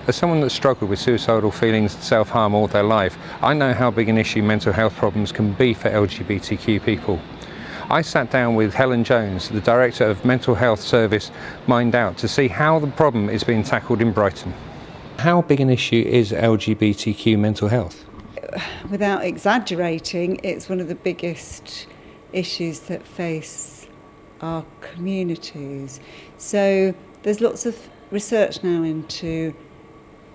As someone that's struggled with suicidal feelings and self-harm all their life, I know how big an issue mental health problems can be for LGBTQ people. I sat down with Helen Jones, the Director of Mental Health Service MindOut, to see how the problem is being tackled in Brighton. How big an issue is LGBTQ mental health? Without exaggerating, it's one of the biggest issues that face our communities. So there's lots of research now into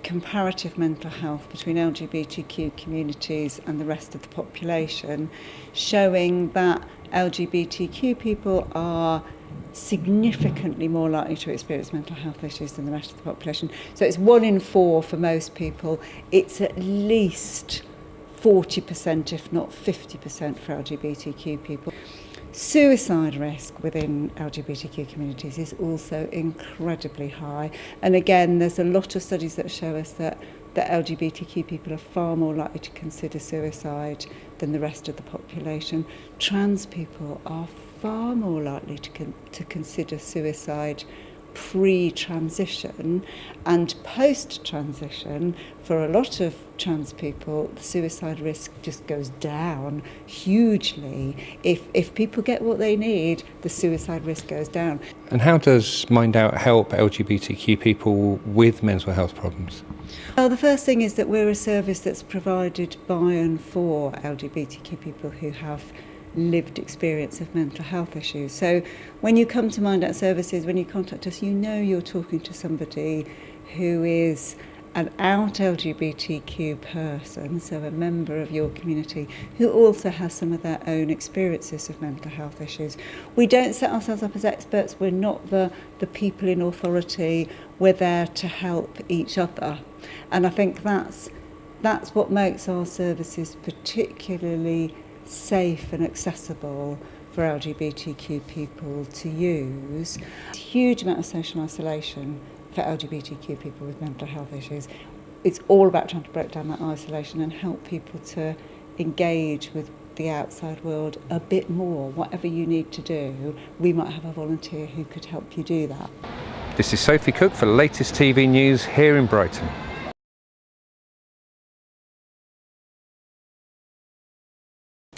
comparative mental health between LGBTQ communities and the rest of the population, showing that LGBTQ people are significantly more likely to experience mental health issues than the rest of the population. So it's 1 in 4 for most people. It's at least 40%, if not 50% for LGBTQ people. Suicide risk within LGBTQ communities is also incredibly high. And again, there's a lot of studies that show us that LGBTQ people are far more likely to consider suicide than the rest of the population. Trans people are far more likely to consider suicide pre-transition, and post-transition. For a lot of trans people, the suicide risk just goes down hugely. If people get what they need, the suicide risk goes down. And how does MindOut help LGBTQ people with mental health problems? Well, the first thing is that we're a service that's provided by and for LGBTQ people who have lived experience of mental health issues. So when you come to MindOut Services, when you contact us, you know you're talking to somebody who is an out LGBTQ person, so a member of your community, who also has some of their own experiences of mental health issues. We don't set ourselves up as experts. We're not the people in authority. We're there to help each other. And I think that's what makes our services particularly safe and accessible for LGBTQ people to use. A huge amount of social isolation for LGBTQ people with mental health issues. It's all about trying to break down that isolation and help people to engage with the outside world a bit more. Whatever you need to do, we might have a volunteer who could help you do that. This is Sophie Cook for the latest TV news here in Brighton.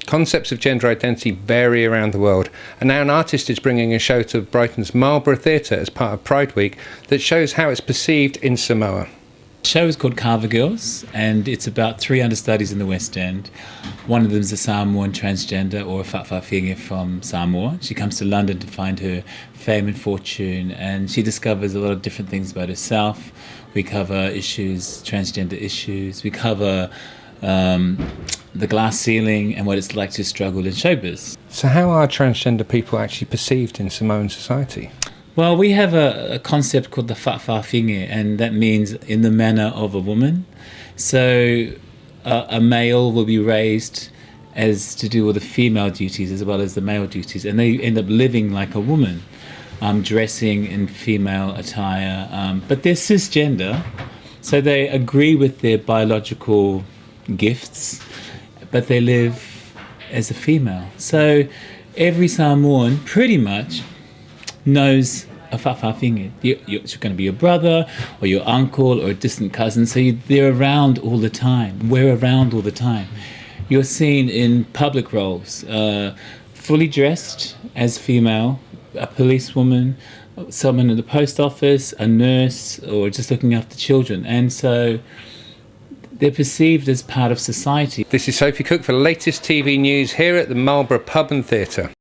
Concepts of gender identity vary around the world, and now an artist is bringing a show to Brighton's Marlborough Theatre as part of Pride Week that shows how it's perceived in Samoa. The show is called Kava Girls, and it's about 3 understudies in the West End. One of them is a Samoan transgender, or a whawhawhinge from Samoa. She comes to London to find her fame and fortune, and she discovers a lot of different things about herself. We cover issues, transgender issues. We cover the glass ceiling and what it's like to struggle in showbiz. So how are transgender people actually perceived in Samoan society? Well, we have a concept called the whawhawhinge, and that means in the manner of a woman. So a male will be raised as to do all the female duties as well as the male duties, and they end up living like a woman, dressing in female attire, but they're cisgender, so they agree with their biological gifts, but they live as a female. So every Samoan pretty much knows a whawhawhinge. It's going to be your brother or your uncle or a distant cousin, so they're around all the time. We're around all the time. You're seen in public roles, fully dressed as female, a policewoman, someone in the post office, a nurse, or just looking after children. And so they're perceived as part of society. This is Sophie Cook for the latest TV news here at the Marlborough Pub and Theatre.